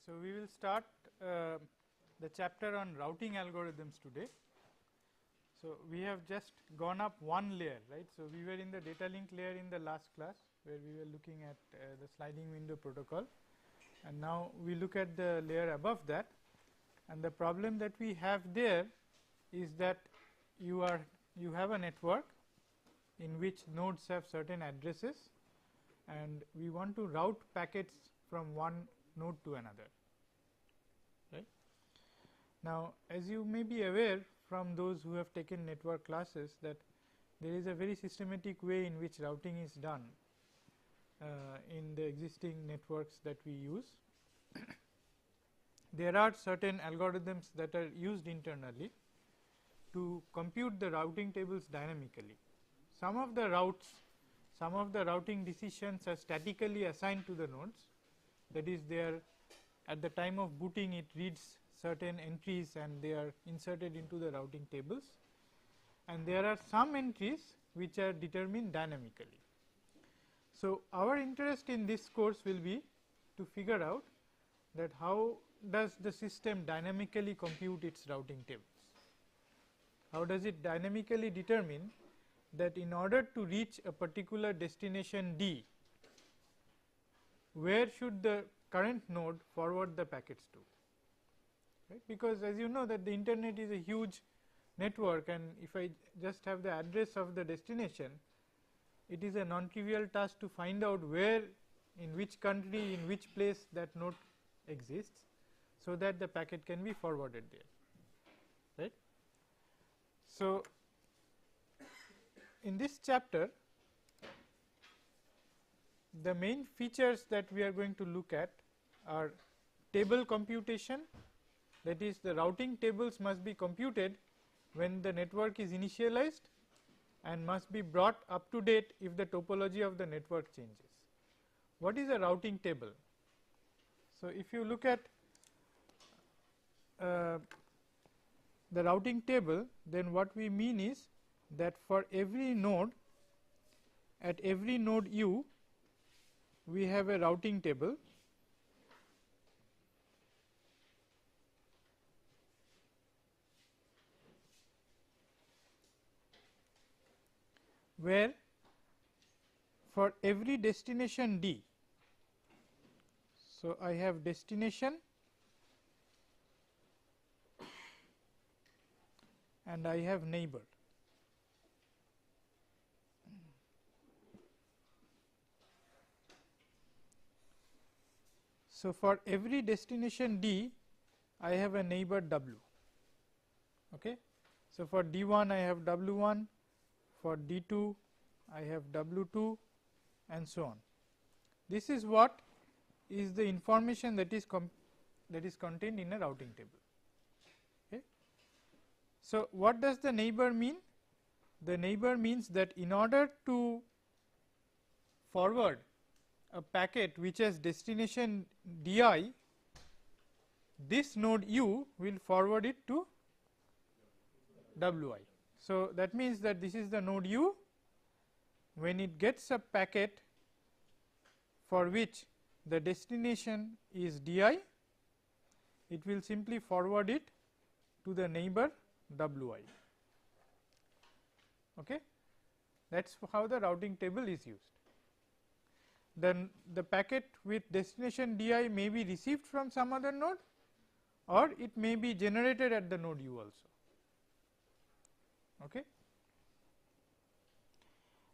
So, we will start the chapter on routing algorithms today. So, we have just gone up one layer, right. So, we were in the data link layer in the last class, where we were looking at the sliding window protocol, and now we look at the layer above that. And the problem that we have there is that you have a network in which nodes have certain addresses, and we want to route packets from one node to another, right. Now, as you may be aware from those who have taken network classes, that there is a very systematic way in which routing is done in the existing networks that we use. There are certain algorithms that are used internally to compute the routing tables dynamically. Some of the routing decisions are statically assigned to the nodes, that is, they are at the time of booting it reads certain entries and they are inserted into the routing tables, and there are some entries which are determined dynamically. So, our interest in this course will be to figure out that how does the system dynamically compute its routing tables. How does it dynamically determine that in order to reach a particular destination D, where should the current node forward the packets to, right? Because as you know that the internet is a huge network, and if I just have the address of the destination, it is a non-trivial task to find out where, in which country, in which place that node exists, so that the packet can be forwarded there, right. So, in this chapter, the main features that we are going to look at are table computation, that is, the routing tables must be computed when the network is initialized and must be brought up to date if the topology of the network changes. What is a routing table? So, if you look at the routing table, then what we mean is that for every node, at every node u, we have a routing table where for every destination D, so I have destination and I have neighbor. So, for every destination D, I have a neighbor W. Okay. So, for D1 I have W1, for D2 I have W2, and so on. This is what is the information that is contained in a routing table. Okay. So, what does the neighbor mean? The neighbor means that in order to forward a packet which has destination Di, this node u will forward it to Wi. So, that means that this is the node u. When it gets a packet for which the destination is Di, it will simply forward it to the neighbor Wi. Okay. That is how the routing table is used. Then the packet with destination Di may be received from some other node, or it may be generated at the node u also. Okay.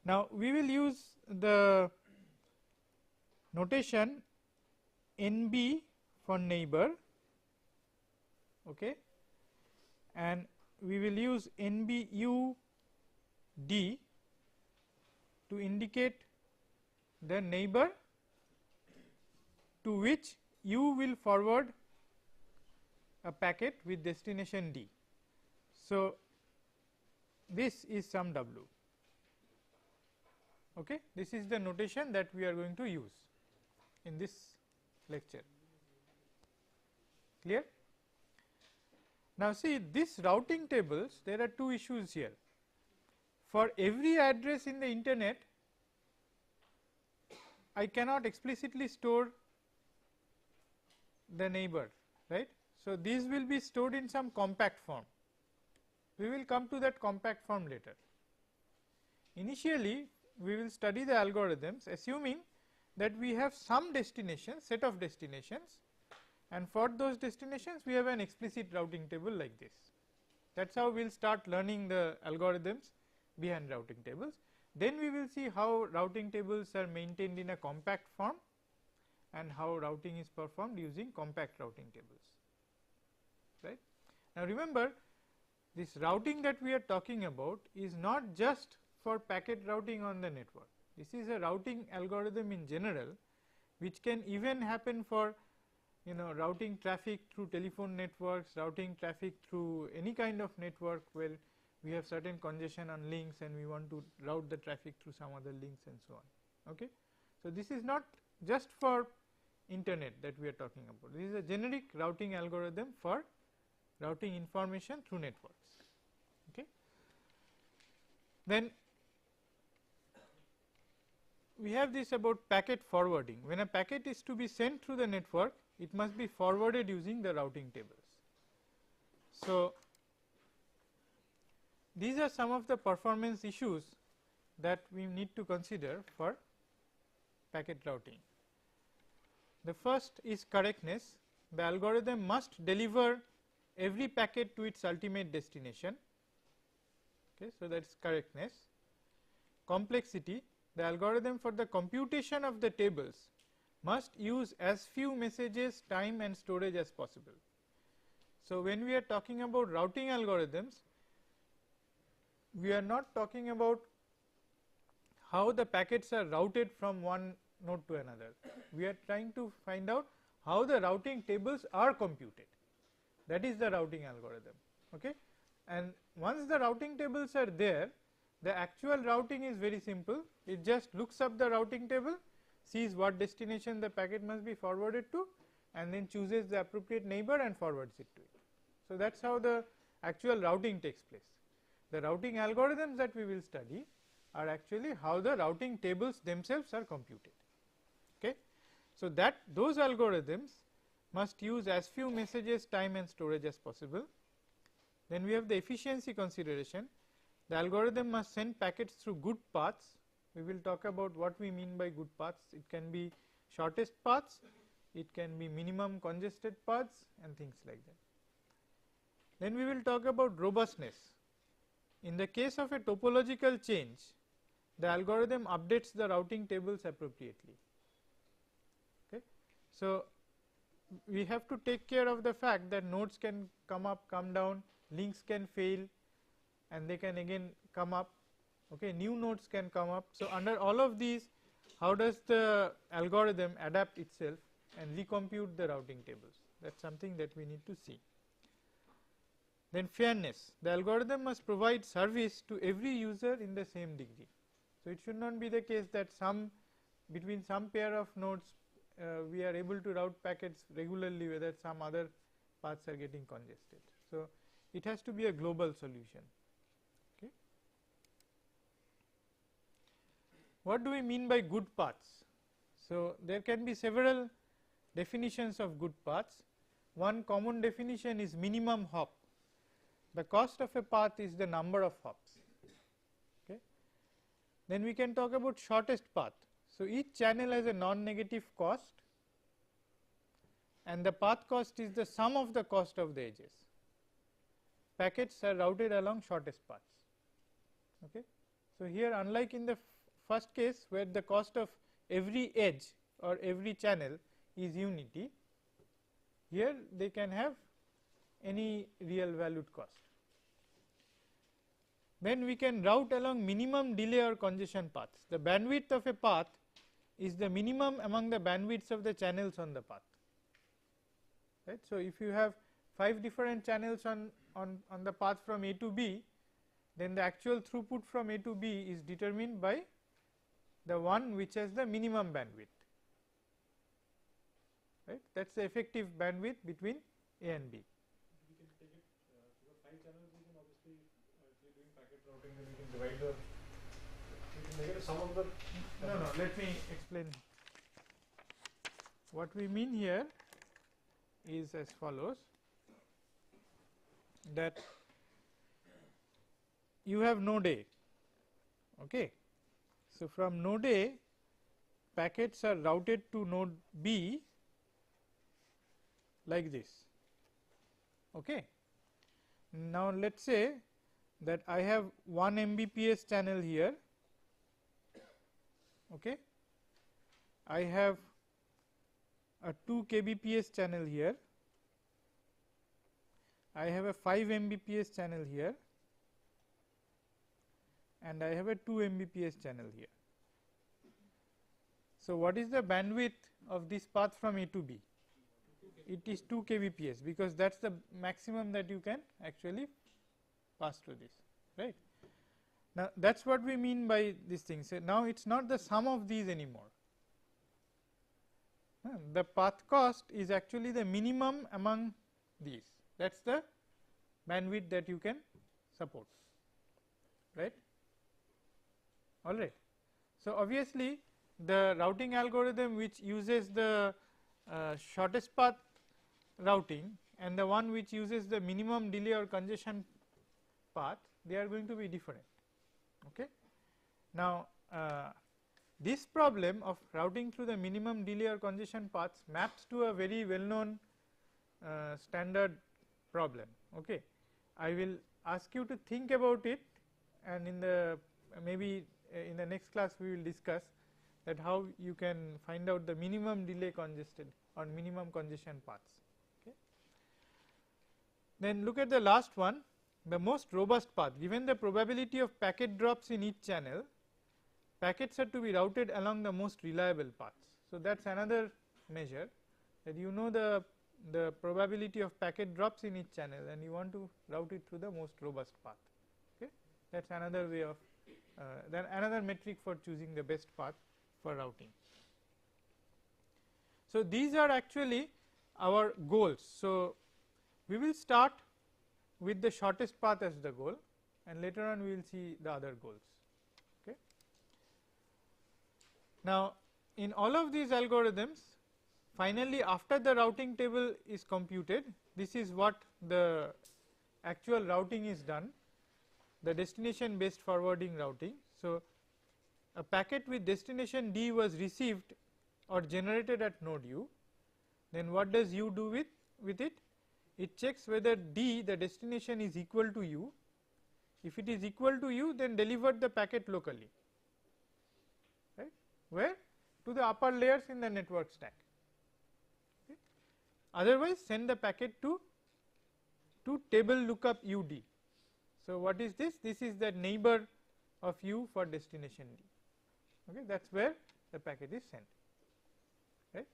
Now, we will use the notation NB for neighbor, okay, and we will use NBUD to indicate the neighbor to which you will forward a packet with destination D. So, this is some W. Okay. This is the notation that we are going to use in this lecture. Clear? Now, see this routing tables, there are two issues here. For every address in the internet, I cannot explicitly store the neighbor, right. So, these will be stored in some compact form. We will come to that compact form later. Initially, we will study the algorithms assuming that we have some destination, set of destinations, and for those destinations we have an explicit routing table like this. That is how we will start learning the algorithms behind routing tables. Then we will see how routing tables are maintained in a compact form and how routing is performed using compact routing tables, right. Now, remember, this routing that we are talking about is not just for packet routing on the network. This is a routing algorithm in general, which can even happen for routing traffic through telephone networks, routing traffic through any kind of network where we have certain congestion on links and we want to route the traffic through some other links and so on. Okay. So, this is not just for internet that we are talking about, this is a generic routing algorithm for routing information through networks. Okay. Then we have this about packet forwarding. When a packet is to be sent through the network, it must be forwarded using the routing tables. So, these are some of the performance issues that we need to consider for packet routing. The first is correctness. The algorithm must deliver every packet to its ultimate destination. Okay, so, that is correctness. Complexity. The algorithm for the computation of the tables must use as few messages, time and storage as possible. So, when we are talking about routing algorithms, we are not talking about how the packets are routed from one node to another. We are trying to find out how the routing tables are computed. That is the routing algorithm. Okay? And once the routing tables are there, the actual routing is very simple. It just looks up the routing table, sees what destination the packet must be forwarded to, and then chooses the appropriate neighbor and forwards it to it. So, that is how the actual routing takes place. The routing algorithms that we will study are actually how the routing tables themselves are computed. Okay. So, that those algorithms must use as few messages, time and storage as possible. Then we have the efficiency consideration. The algorithm must send packets through good paths. We will talk about what we mean by good paths. It can be shortest paths, it can be minimum congested paths and things like that. Then we will talk about robustness. In the case of a topological change, the algorithm updates the routing tables appropriately. Okay. So, we have to take care of the fact that nodes can come up, come down, links can fail and they can again come up, okay, new nodes can come up. So, under all of these, how does the algorithm adapt itself and recompute the routing tables? That is something that we need to see. Then fairness, the algorithm must provide service to every user in the same degree. So, it should not be the case that between some pair of nodes we are able to route packets regularly, whether some other paths are getting congested. So, it has to be a global solution. Okay. What do we mean by good paths? So, there can be several definitions of good paths. One common definition is minimum hop. The cost of a path is the number of hops. Okay. Then we can talk about shortest path. So, each channel has a non-negative cost and the path cost is the sum of the cost of the edges. Packets are routed along shortest paths. Okay. So, here unlike in the first case where the cost of every edge or every channel is unity, here they can have any real valued cost. Then we can route along minimum delay or congestion paths. The bandwidth of a path is the minimum among the bandwidths of the channels on the path. Right. So, if you have 5 different channels on the path from A to B, then the actual throughput from A to B is determined by the one which has the minimum bandwidth. Right. That is the effective bandwidth between A and B. We can take it because 5 channels, we can obviously if we are doing packet routing, then we can divide the, we can make it a sum of the. No, let me explain. What we mean here is as follows, that you have node A. Okay. So, from node A packets are routed to node B like this. Okay. Now, let us say that I have 1 Mbps channel here. Okay. I have a 2 kbps channel here. I have a 5 Mbps channel here, and I have a 2 Mbps channel here. So, what is the bandwidth of this path from A to B? It is 2 kbps, because that is the maximum that you can actually pass through this, right. Now, that is what we mean by this thing. So, now it is not the sum of these anymore. The path cost is actually the minimum among these, that is the bandwidth that you can support, right. All right. So, obviously, the routing algorithm which uses the shortest path routing and the one which uses the minimum delay or congestion path, they are going to be different. Okay. Now, this problem of routing through the minimum delay or congestion paths maps to a very well known standard problem. Okay. I will ask you to think about it, and in the maybe in the next class we will discuss that how you can find out the minimum delay congested or minimum congestion paths. Okay. Then look at the last one, the most robust path. Given the probability of packet drops in each channel, packets are to be routed along the most reliable paths. So, that is another measure, that you know the probability of packet drops in each channel and you want to route it through the most robust path. Okay. That is another way of then another metric for choosing the best path for routing. So, these are actually our goals. So, we will start with the shortest path as the goal, and later on we will see the other goals. Okay. Now, in all of these algorithms, finally after the routing table is computed, this is what the actual routing is done, the destination based forwarding routing. So, a packet with destination D was received or generated at node U, then what does U do with it? It checks whether D, the destination, is equal to U. If it is equal to U, then deliver the packet locally, right, where? To the upper layers in the network stack. Okay. Otherwise, send the packet to table lookup UD. So, what is this? This is the neighbor of U for destination D. Okay, that is where the packet is sent, right.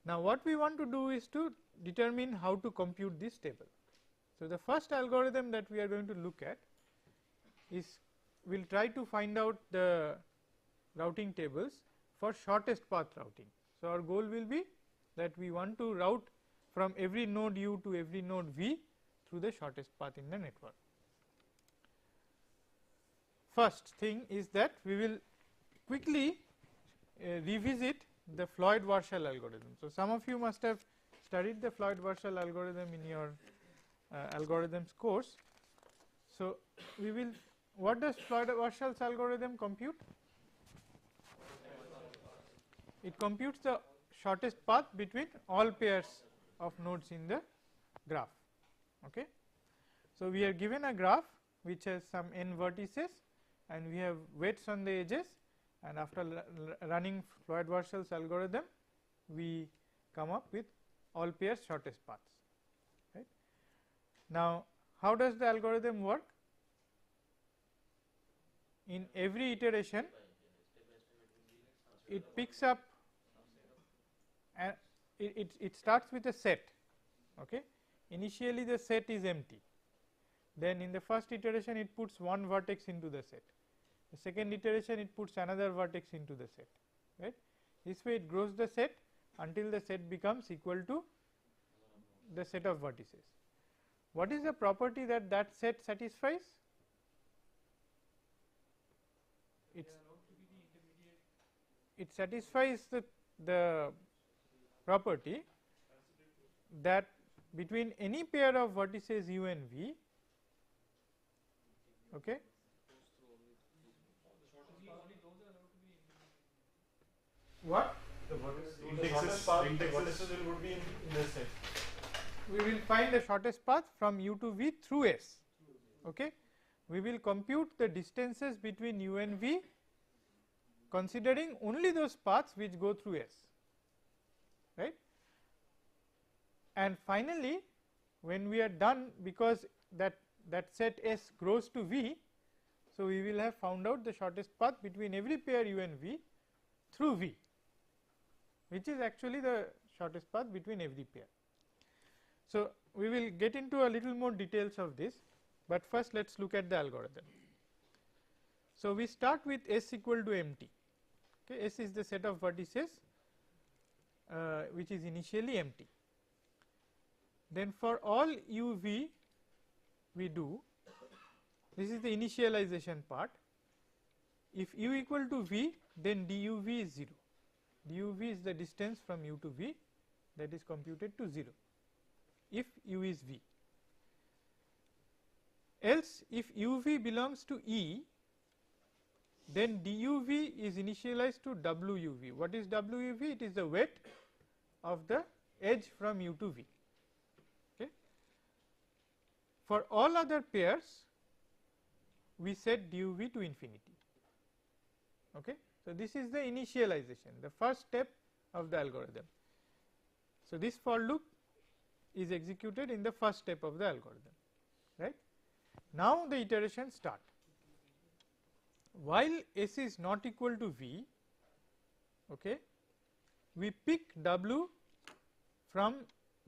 Now, what we want to do is to determine how to compute this table. So, the first algorithm that we are going to look at is we will try to find out the routing tables for shortest path routing. So, our goal will be that we want to route from every node U to every node V through the shortest path in the network. First thing is that we will quickly revisit the Floyd-Warshall algorithm. So, some of you must have studied the Floyd-Warshall algorithm in your algorithms course. So, we will, what does Floyd-Warshall's algorithm compute? It computes the shortest path between all pairs of nodes in the graph. Okay. So, we are given a graph which has some n vertices and we have weights on the edges, and after running Floyd-Warshall's algorithm we come up with all pairs shortest paths, right. Now, how does the algorithm work? In every iteration it picks up and it starts with a set. Okay. Initially the set is empty, then in the first iteration it puts one vertex into the set, the second iteration it puts another vertex into the set, right. This way it grows the set until the set becomes equal to the set of vertices. What is the property that that set satisfies? It satisfies the property that between any pair of vertices u and v, okay, what The indexes would be in this set. we will find the shortest path from u to v through S. Okay. We will compute the distances between u and v considering only those paths which go through S, right. And finally, when we are done, because that set S grows to v, so we will have found out the shortest path between every pair u and v through v, which is actually the shortest path between every pair. So, we will get into a little more details of this, but first let us look at the algorithm. So, we start with S equal to empty. Okay, S is the set of vertices which is initially empty. Then for all u v we do, this is the initialization part. If u equal to v, then du v is 0. Du v is the distance from u to v, that is computed to 0 if u is v. Else if u v belongs to E, then du v is initialized to w u v. What is w u v? It is the weight of the edge from u to v. Okay. For all other pairs, we set du v to infinity. Okay. So, this is the initialization, the first step of the algorithm. So, this for loop is executed in the first step of the algorithm, right. Now, the iteration start. While S is not equal to v, okay, we pick w from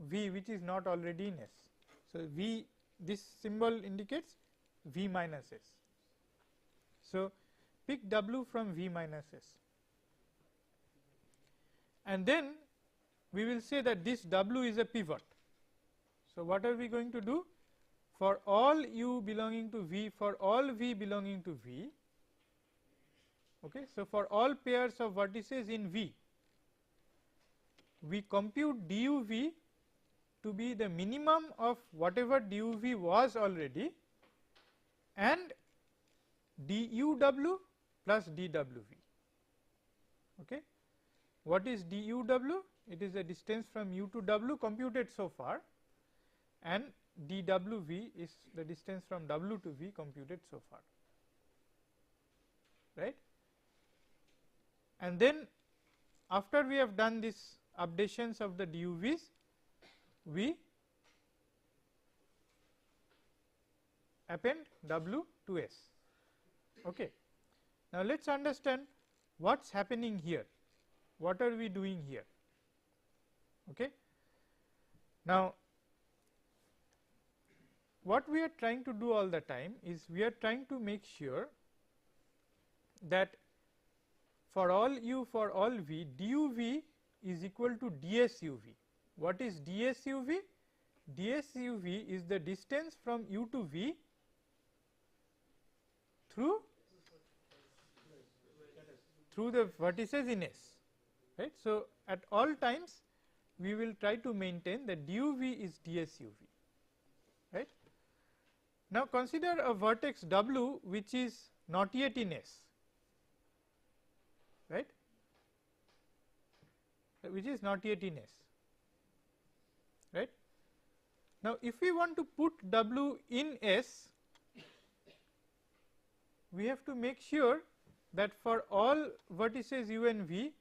v which is not already in S. So, v, this symbol indicates v minus S. So, pick w from v minus S, and then we will say that this w is a pivot. So, what are we going to do? For all u belonging to v, for all v belonging to v, okay. So, for all pairs of vertices in v, we compute du v to be the minimum of whatever du v was already and du w plus dw v. Okay. What is du w? It is the distance from u to w computed so far, and dw v is the distance from w to v computed so far, right. And then after we have done this updations of the du v's, we append w to S. Okay. Now, let us understand what is happening here, what are we doing here. Okay. Now, what we are trying to do all the time is we are trying to make sure that for all u, for all v, du v is equal to ds u v. What is ds u v? ds u v is the distance from u to v through the vertices in S, right. So, at all times we will try to maintain that du v is ds u v, right. Now, consider a vertex w which is not yet in S, right, which is not yet in S, right. Now, if we want to put w in S, we have to make sure that for all vertices u and v,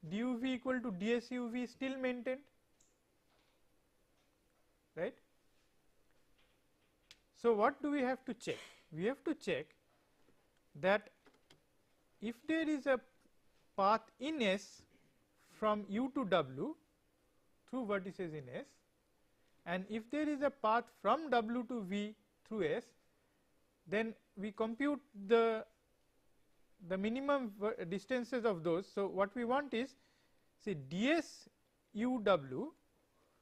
du v equal to ds u v is still maintained, right. So, what do we have to check? We have to check that if there is a path in S from u to w through vertices in S, and if there is a path from w to v through S, then we compute the minimum distances of those. So, what we want is, say, ds u w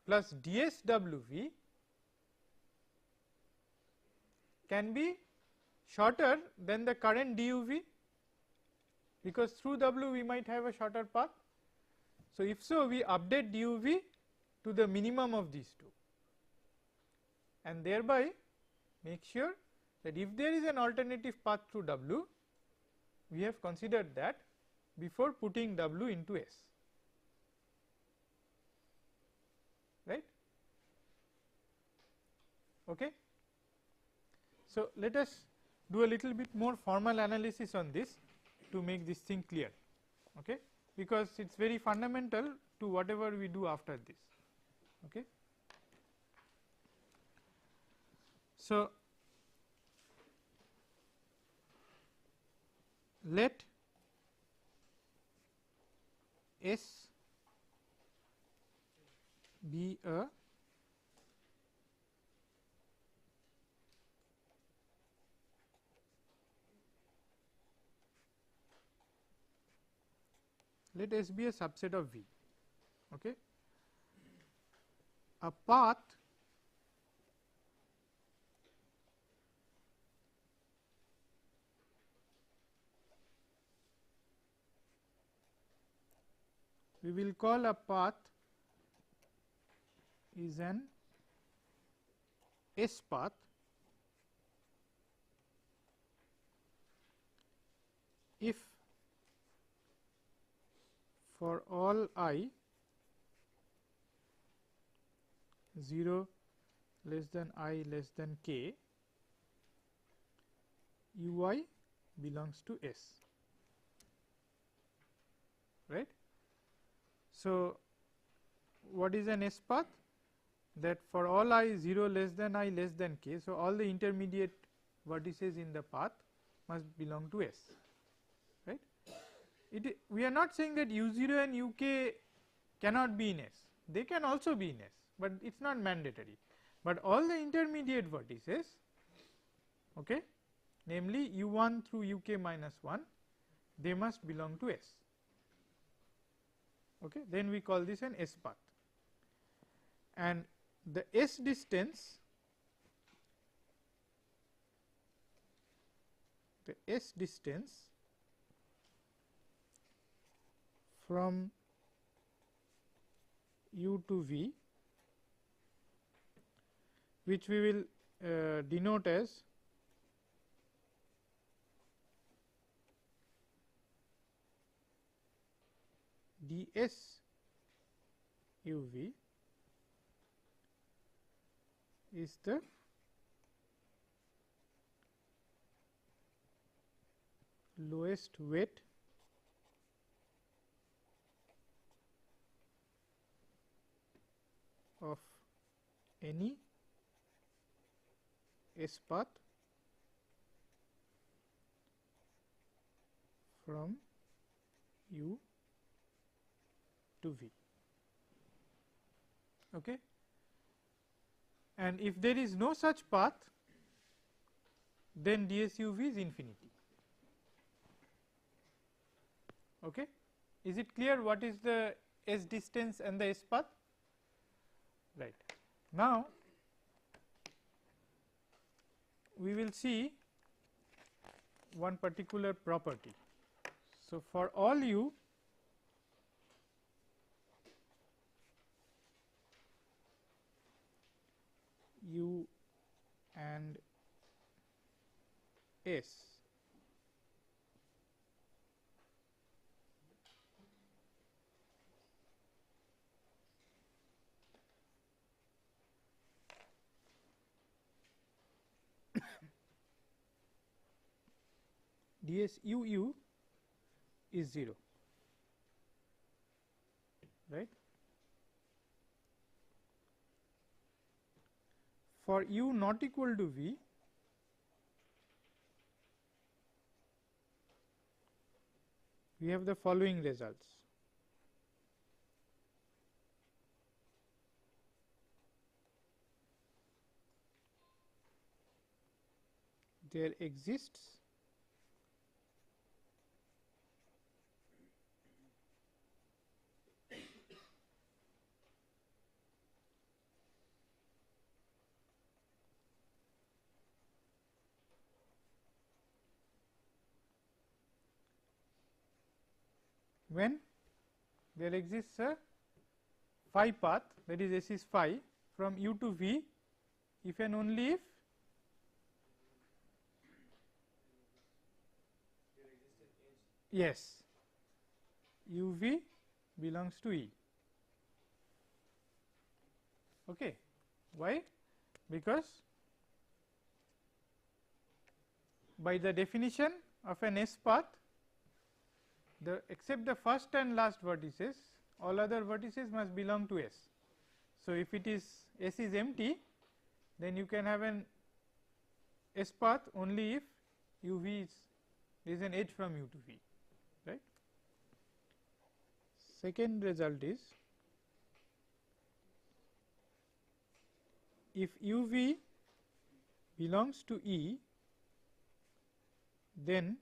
plus ds w v can be shorter than the current du v, because through w we might have a shorter path. So, if so, we update du v to the minimum of these two, and thereby make sure that if there is an alternative path through W, we have considered that before putting W into S, right. Okay. So, let us do a little bit more formal analysis on this to make this thing clear, okay, because it is very fundamental to whatever we do after this. Okay. So, let S be a subset of V. Okay. A path we will call a path is an S path if for all I 0 less than I less than k, ui belongs to S, right. So, what is an S path? That for all I 0 less than I less than k, so all the intermediate vertices in the path must belong to S, right. We are not saying that u0 and uk cannot be in S, they can also be in S, but it is not mandatory, but all the intermediate vertices, okay, namely u1 through uk minus 1, they must belong to S, okay. Then we call this an S path, and the S distance, from U to V, which we will denote as ds uv, is the lowest weight of any S path from U to V, okay. And if there is no such path, then dsuv is infinity, okay. Is it clear what is the S distance and the S path? Right. Now, we will see one particular property. So, for all u and S, ds u is 0, right. For u not equal to V, we have the following results. There exists when there exists a phi path, that is S is phi from u to v if and only if yes u v belongs to E. Okay. Why? Because by the definition of an S path, the except the first and last vertices, all other vertices must belong to S. So, if it is S is empty, then you can have an S path only if u v is there is an edge from u to v, right. Second result is if u v belongs to E, then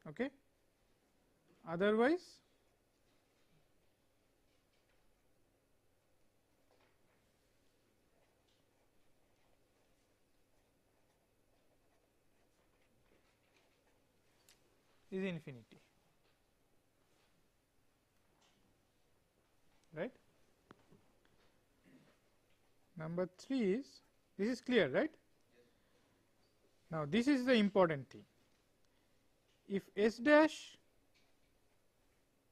okay. Otherwise is infinity, right. Number 3 is, this is clear, right. Now, this is the important thing. If S dash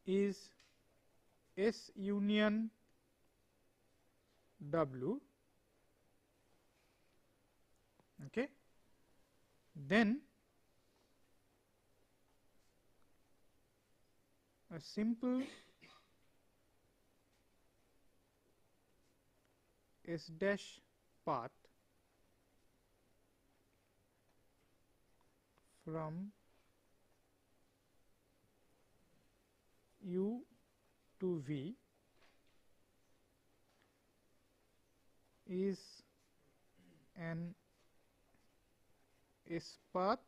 is S union W, okay, then a simple S dash path from U to V is an S path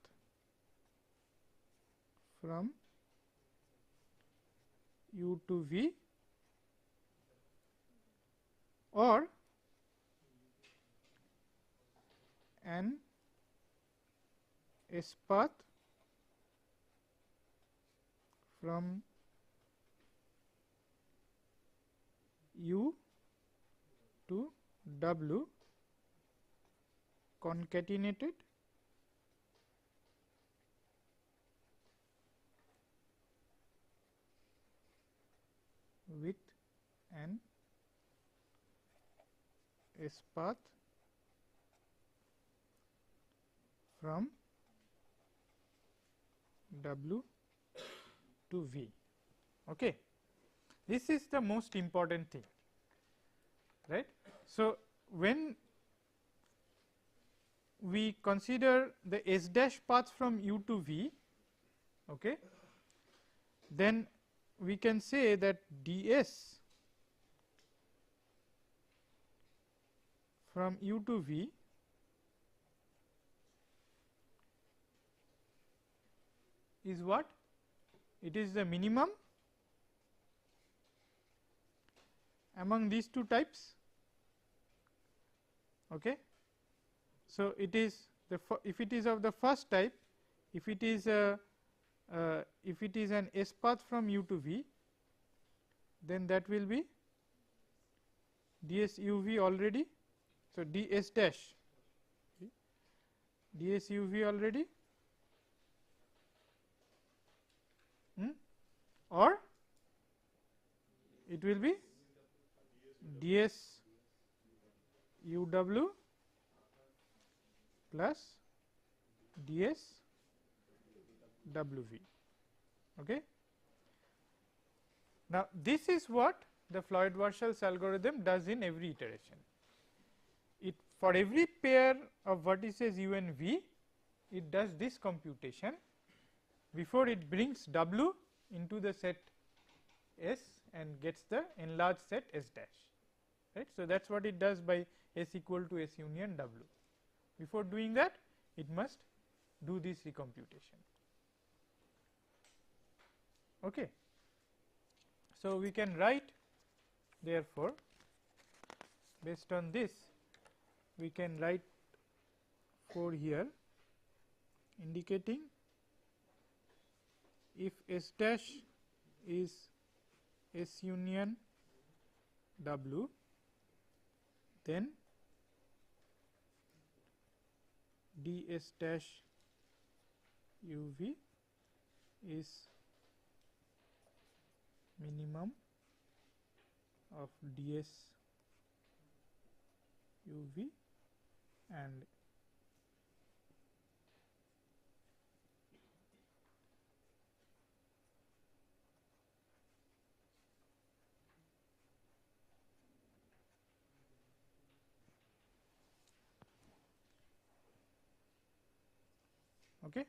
from U to V or an S path from U to W concatenated with an S path from W to V. Okay. This is the most important thing, right. So, when we consider the S dash path from U to V, okay, then we can say that ds from U to V is what? It is the minimum among these two types. Okay. So, it is the if it is of the first type, if it is an S path from U to V, then that will be ds u v already. So, ds dash ds u v already or it will be ds u w plus ds w v. Okay. Now, this is what the Floyd-Warshall's algorithm does in every iteration. It for every pair of vertices u and v, it does this computation before it brings w into the set S and gets the enlarged set S dash, right. So, that is what it does by S equal to S union w. Before doing that, it must do this recomputation. Okay. So, we can write therefore based on this we can write 4 here, indicating if S dash is S union W, then d S dash u v is minimum of d S u v, and okay.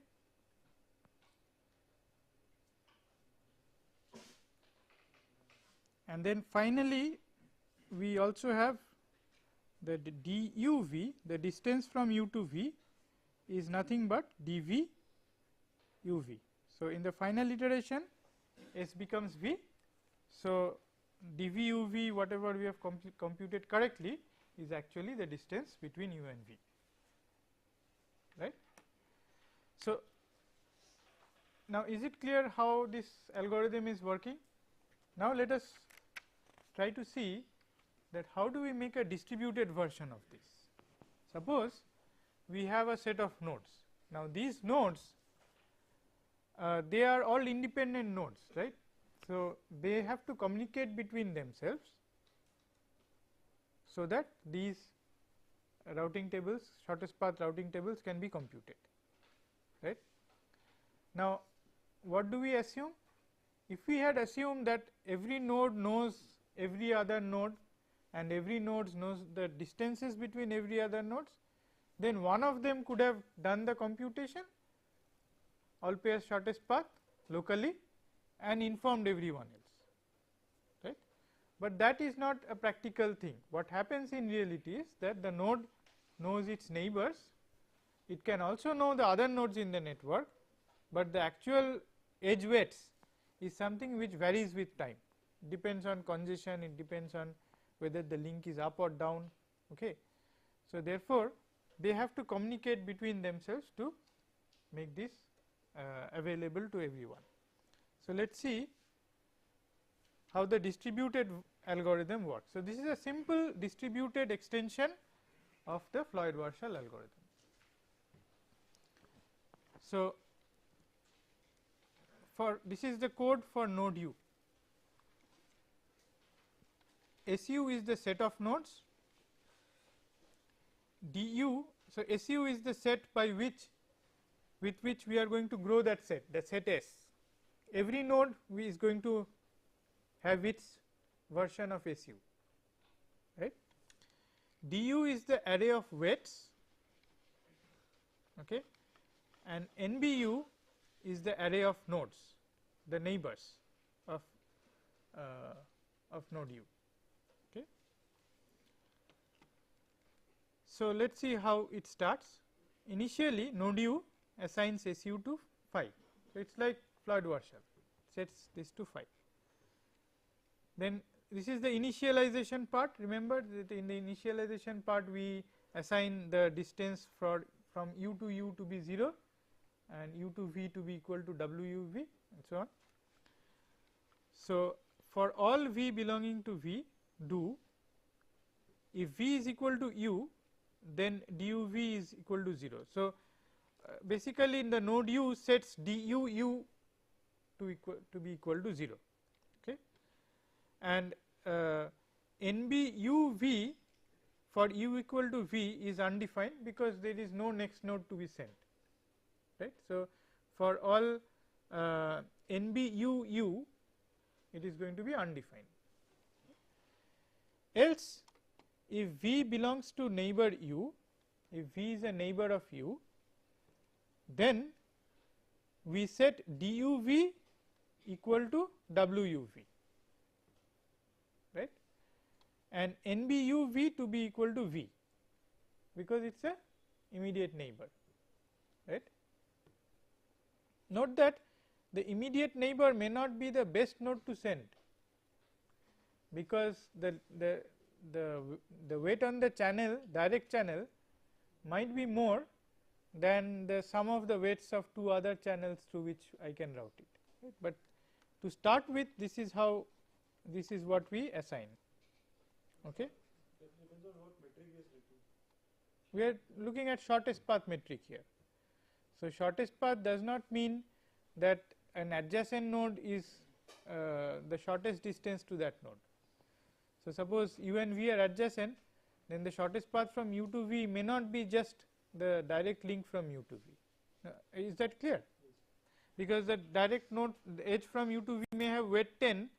And then finally we also have the duv, the distance from u to v is nothing but dv uv. So in the final iteration S becomes v. So dv uv, whatever we have computed correctly, is actually the distance between u and v, right. So now is it clear how this algorithm is working? Now let us try to see that how do we make a distributed version of this. Suppose we have a set of nodes. Now these nodes, they are all independent nodes, right. So they have to communicate between themselves so that these routing tables, shortest path routing tables, can be computed, right. Now what do we assume? If we had assumed that every node knows every other node and every node knows the distances between every other nodes, then one of them could have done the computation, all pairs shortest path locally, and informed everyone else, right. But that is not a practical thing. What happens in reality is that the node knows its neighbors, it can also know the other nodes in the network, but the actual edge weights is something which varies with time, depends on congestion, it depends on whether the link is up or down, okay. So therefore they have to communicate between themselves to make this available to everyone. So let us see how the distributed algorithm works. So this is a simple distributed extension of the Floyd-Warshall algorithm. So for this is the code for node u. SU is the set of nodes, du, so SU is the set by which, with which we are going to grow that set, the set S. Every node is going to have its version of SU, right. Du is the array of weights, okay, and NBU is the array of nodes, the neighbors of node u. Okay. So let us see how it starts. Initially node u assigns SU to 5, so it is like Floyd-Warshall, sets this to 5. Then this is the initialization part. Remember that in the initialization part we assign the distance from u to u to be 0 and u to v to be equal to wuv and so on. So for all v belonging to v, do if v is equal to u, then duv is equal to 0. So basically in the node u sets duu to be equal to 0, okay, and nbuv for u equal to v is undefined because there is no next node to be sent, right. So for all nbuu it is going to be undefined. Else if v belongs to neighbor u, if v is a neighbor of u, then we set duv equal to wuv, right, and nbuv to be equal to v because it is a immediate neighbor, right. Note that the immediate neighbor may not be the best node to send because the the weight on the channel, direct channel, might be more than the sum of the weights of two other channels through which I can route it, right. But to start with, this is what we assign. Okay. That depends on what metric is written. We are looking at shortest path metric here. So, shortest path does not mean that an adjacent node is the shortest distance to that node. So, suppose u and v are adjacent, then the shortest path from u to v may not be just the direct link from u to v. Is that clear? Yes. Because the direct node, the edge from u to v may have weight 10,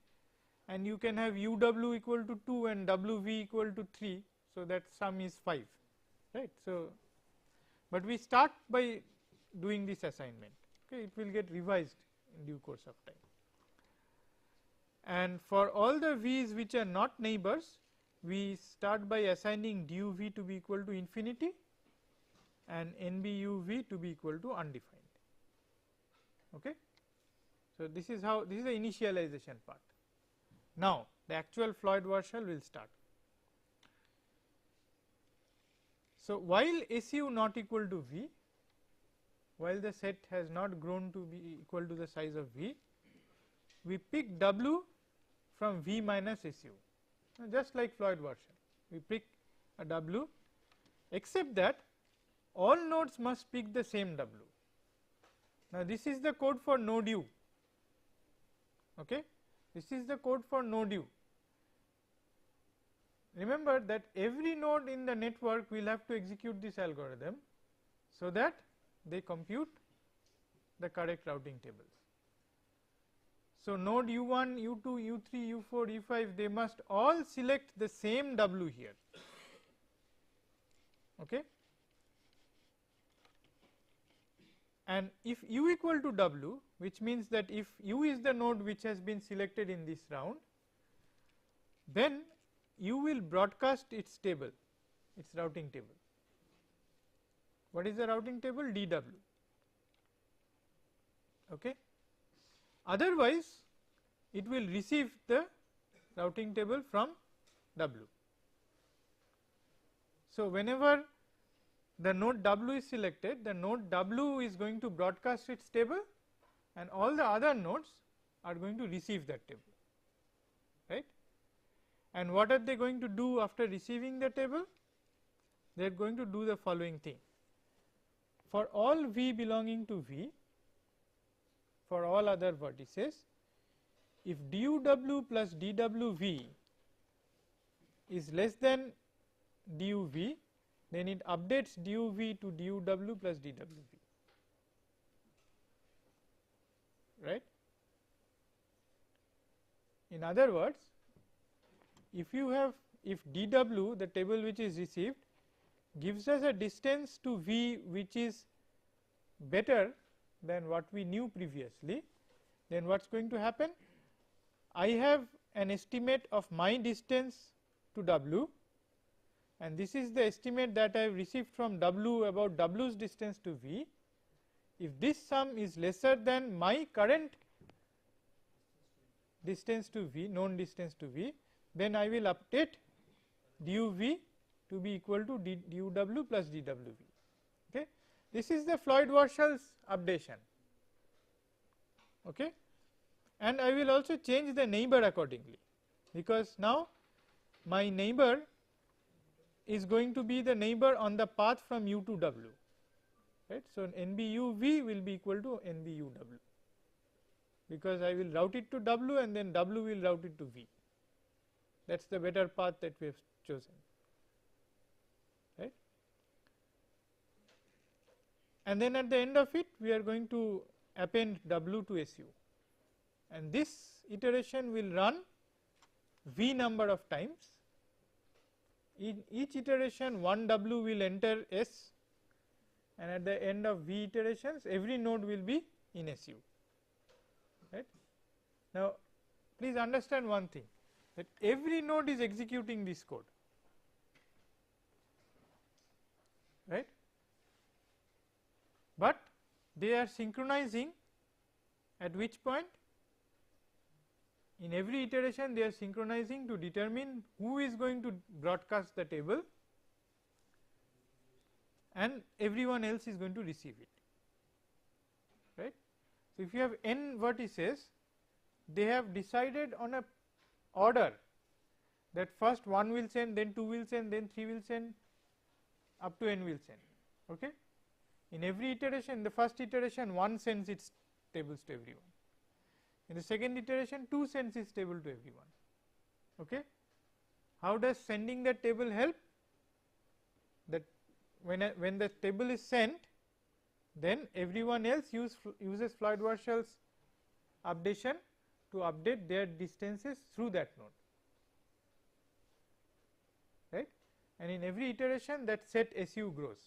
and you can have uw equal to 2 and wv equal to 3. So, that sum is 5, right. So, but we start by doing this assignment, okay. It will get revised in due course of time. And for all the v's which are not neighbors, we start by assigning duv to be equal to infinity and nbuv to be equal to undefined, okay. So, this is how, this is the initialization part. Now, the actual Floyd-Warshall will start. So, while SU not equal to V, while the set has not grown to be equal to the size of V, we pick W from V minus SU, just like Floyd-Warshall. We pick a W, except that all nodes must pick the same W. Now, this is the code for node U, okay. This is the code for node U. Remember that every node in the network will have to execute this algorithm, so that they compute the correct routing tables. So, node U1, U2, U3, U4, U5, they must all select the same W here, okay. And if U equal to W, which means that if U is the node which has been selected in this round, then U will broadcast its table, its routing table. What is the routing table? DW, okay. Otherwise, it will receive the routing table from W. So, whenever the node W is selected, the node W is going to broadcast its table, and all the other nodes are going to receive that table, right. And what are they going to do after receiving the table? They are going to do the following thing. For all V belonging to V, for all other vertices, if duw plus dwv is less than duv, then it updates duv to duw plus dwv, right. In other words, if you have, if dw, the table which is received, gives us a distance to v which is better than what we knew previously, then what is going to happen? I have an estimate of my distance to w, and this is the estimate that I have received from w about w's distance to v. If this sum is lesser than my current distance to v, known distance to v, then I will update duv to be equal to duw plus dwv, okay. This is the Floyd-Warshall's updation, okay. And I will also change the neighbor accordingly, because now my neighbor is going to be the neighbor on the path from u to w, right. So, nbuv will be equal to nbuw, because I will route it to w and then w will route it to v. That is the better path that we have chosen, right. And then at the end of it, we are going to append w to su, and this iteration will run v number of times. In each iteration, one w will enter s, and at the end of v iterations, every node will be in su, right. Now, please understand one thing, that every node is executing this code, right, but they are synchronizing at which point? in every iteration they are synchronizing to determine who is going to broadcast the table and everyone else is going to receive it, right. So, if you have n vertices, they have decided on a order that first 1 will send, then 2 will send, then 3 will send, up to n will send. Okay. In every iteration, the first iteration 1 sends its tables to everyone, in the second iteration 2 sends its table to everyone. Okay. How does sending that table help? That when the table is sent, then everyone else uses Floyd-Warshall's updation to update their distances through that node, right, and in every iteration that set SU grows,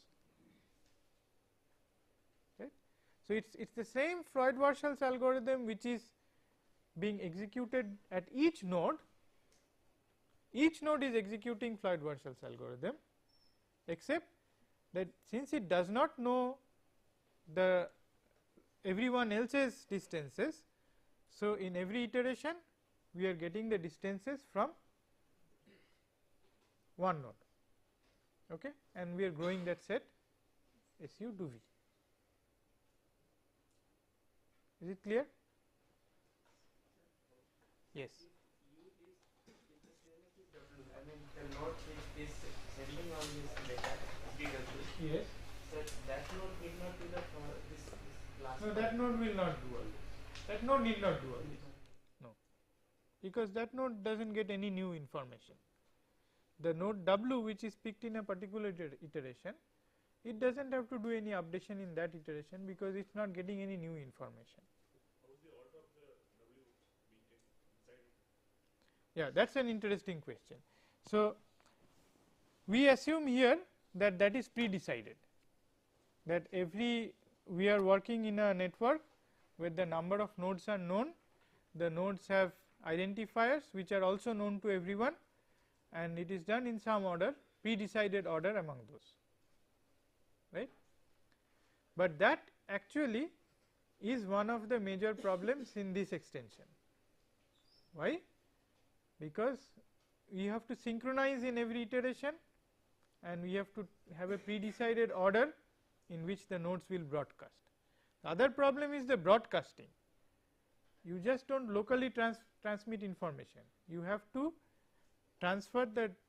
right. So, it is the same Floyd-Warshall's algorithm which is being executed at each node is executing Floyd-Warshall's algorithm, except that since it does not know the everyone else's distances. So, in every iteration we are getting the distances from one node, okay, and we are growing that set SU to V. Is it clear? Yes. I mean the node which is sending all this data DW. Yes. So that node will not do the this last. No, that node will not do all this. That node need not do all this. No, because that node does not get any new information. The node W which is picked in a particular iteration, it does not have to do any updation in that iteration because it is not getting any new information. How is the order of the W being decided? Yeah, that is an interesting question. So, we assume here that that is pre-decided, that we are working in a network where the number of nodes are known, the nodes have identifiers which are also known to everyone, and it is done in some order, pre-decided order among those, right. But that actually is one of the major problems in this extension. Why? Because we have to synchronize in every iteration and we have to have a pre-decided order in which the nodes will broadcast. The other problem is the broadcasting. You just do not locally transmit information, you have to transfer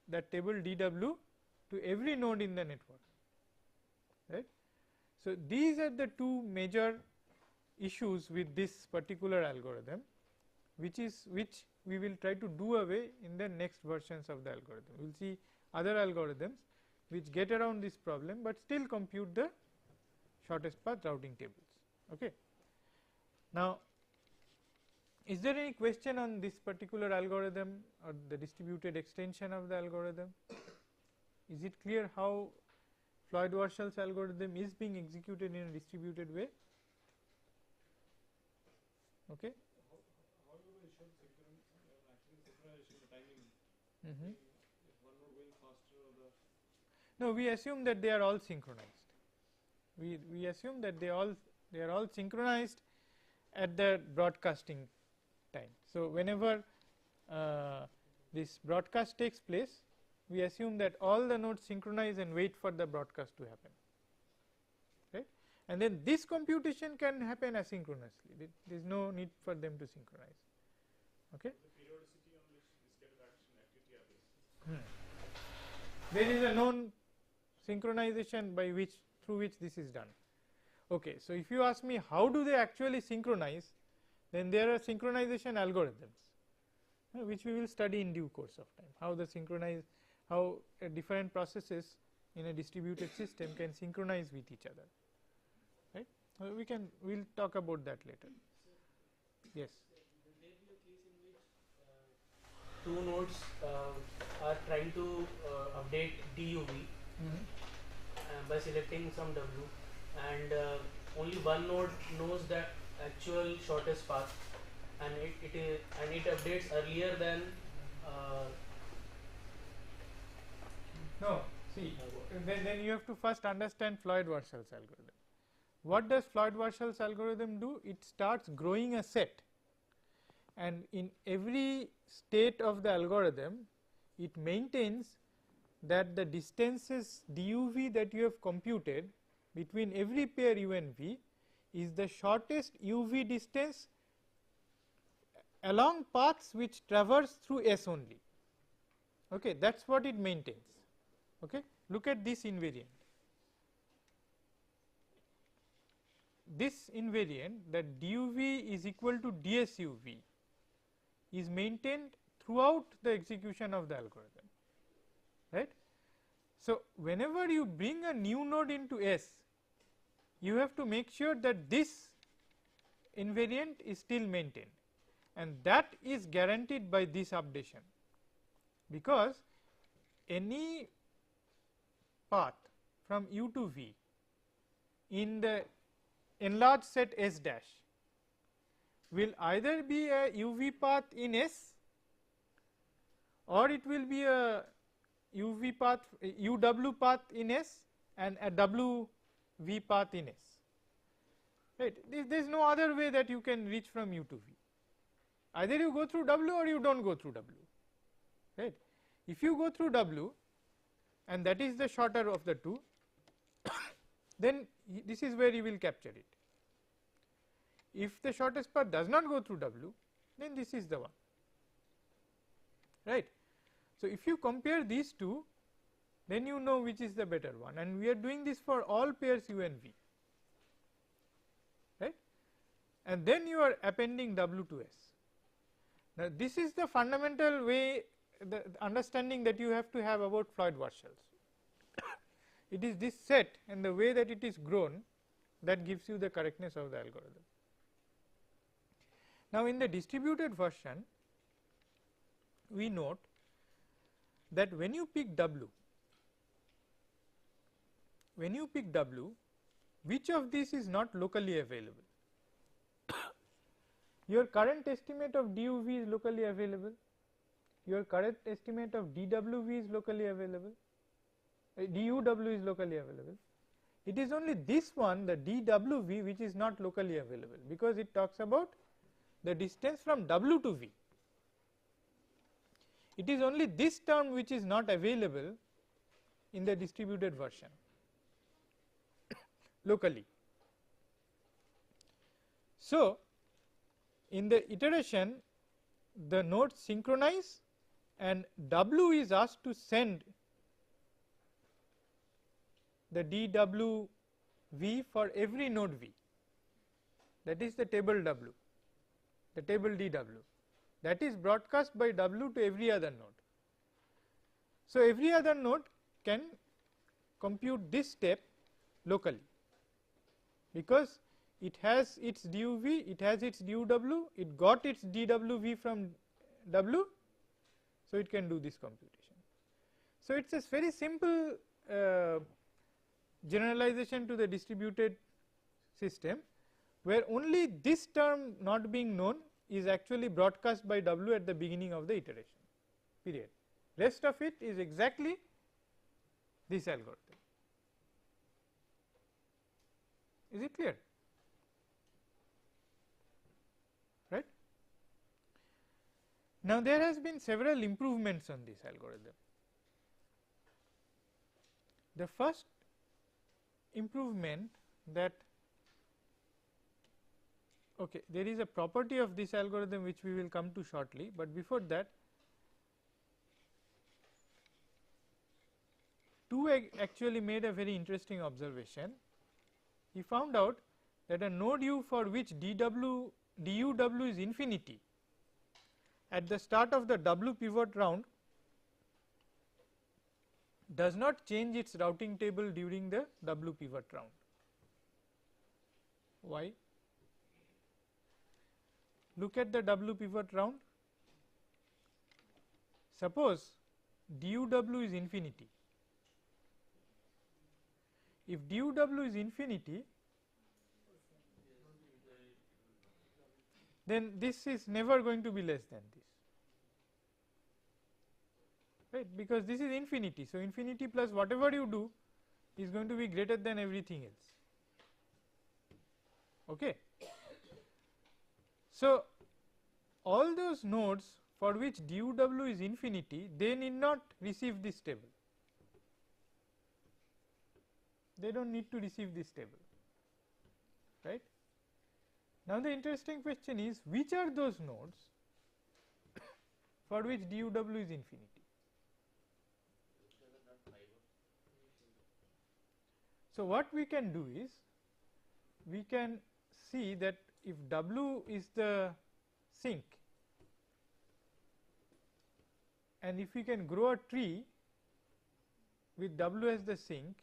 that table DW to every node in the network, right. So, these are the two major issues with this particular algorithm, which we will try to do away in the next versions of the algorithm. We will see other algorithms which get around this problem, but still compute the shortest path routing tables. Okay. Now, is there any question on this particular algorithm or the distributed extension of the algorithm? Is it clear how Floyd-Warshall's algorithm is being executed in a distributed way? Okay. How do we show actually synchronization, the timing? If one node going faster or the. No, we assume that they are all synchronized. We assume that they are all synchronized at the broadcasting time. So, whenever this broadcast takes place, we assume that all the nodes synchronize and wait for the broadcast to happen, right. And then this computation can happen asynchronously, there is no need for them to synchronize. Okay. The periodicity on which this kind of action activity happens. There is a known synchronization through which this is done. Okay. So, if you ask me how do they actually synchronize, then there are synchronization algorithms which we will study in due course of time, how different processes in a distributed system can synchronize with each other, right. We will talk about that later. Yes. Will there be a case in which two nodes are trying to update DUV by selecting some W, and only one node knows that actual shortest path, and it updates earlier than No, see, then you have to first understand Floyd-Warshall's algorithm. What does Floyd-Warshall's algorithm do? It starts growing a set. and in every state of the algorithm it maintains that the distances duv that you have computed between every pair u and v is the shortest uv distance along paths which traverse through S only. Okay, that is what it maintains. Okay. Look at this invariant. This invariant, that duv is equal to dsuv, is maintained throughout the execution of the algorithm, right. So, whenever you bring a new node into S, you have to make sure that this invariant is still maintained, and that is guaranteed by this updation, because any path from u to v in the enlarged set S dash will either be a uv path in S, or it will be a uv path uw path in S and a wv path in S, right. There is no other way that you can reach from u to v, either you go through w or you do not go through w, right. If you go through w and that is the shorter of the two, then this is where you will capture it. If the shortest path does not go through w, then this is the one, right. So, if you compare these two, then you know which is the better one, and we are doing this for all pairs u and v, right, and then you are appending w to S. Now, this is the fundamental way, the understanding that you have to have about Floyd-Warshalls. It is this set and the way that it is grown that gives you the correctness of the algorithm. Now, in the distributed version, we note that when you pick w, which of these is not locally available? Your current estimate of duv is locally available, your current estimate of dwv is locally available, duw is locally available. It is only this one, the dwv, which is not locally available, because it talks about the distance from w to v. It is only this term which is not available in the distributed version locally. So, in the iteration the nodes synchronize and w is asked to send the dwv for every node v, that is the table w, the table dw, that is broadcast by w to every other node. So, every other node can compute this step locally, because it has its duv, it has its duw, it got its dwv from w, so it can do this computation. So, it is a very simple generalization to the distributed system, where only this term not being known is actually broadcast by w at the beginning of the iteration period. Rest of it is exactly this algorithm. Is it clear? Right. Now, there has been several improvements on this algorithm. The first improvement that there is a property of this algorithm which we will come to shortly, but before that, Tu actually made a very interesting observation. He found out that a node u for which duw is infinity at the start of the w pivot round does not change its routing table during the w pivot round. Why? Look at the w pivot round. Suppose duw is infinity. If duw is infinity, then this is never going to be less than this, right, because this is infinity. So, infinity plus whatever you do is going to be greater than everything else. Okay. So, all those nodes for which DUW is infinity, they need not receive this table. They do not need to receive this table, right. Now, the interesting question is, which are those nodes for which DUW is infinity? So, what we can do is, we can see that if W is the sink and if we can grow a tree with W as the sink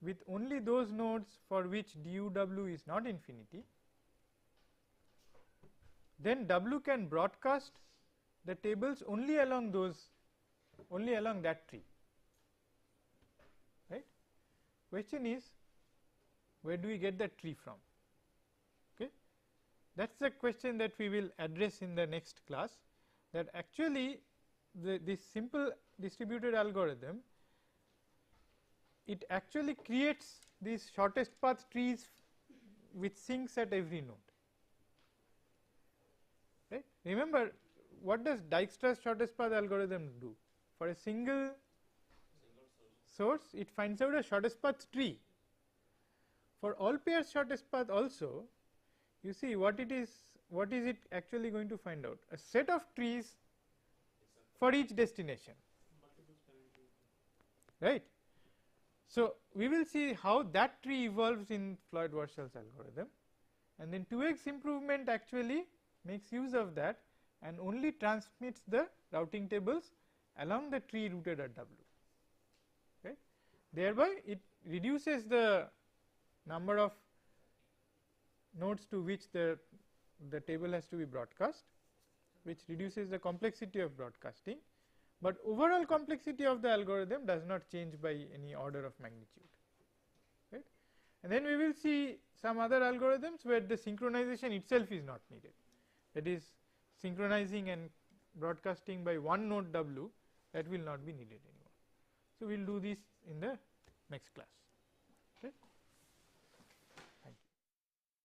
with only those nodes for which DUW is not infinity, then W can broadcast the tables only along that tree, right. Question is, where do we get that tree from? Okay. That is the question that we will address in the next class, that actually this simple distributed algorithm, it actually creates these shortest path trees with sinks at every node, right. Remember, what does Dijkstra's shortest path algorithm do? For a single source, it finds out a shortest path tree. For all pairs shortest path also, you see what is it actually going to find out? A set of trees for each destination, right. So, we will see how that tree evolves in Floyd-Warshall's algorithm, and then 2x improvement actually makes use of that and only transmits the routing tables along the tree rooted at W, right. Thereby, it reduces the number of nodes to which the table has to be broadcast, which reduces the complexity of broadcasting, but overall complexity of the algorithm does not change by any order of magnitude, right. And then we will see some other algorithms where the synchronization itself is not needed, that is synchronizing and broadcasting by one node W, that will not be needed anymore. So, we will do this in the next class.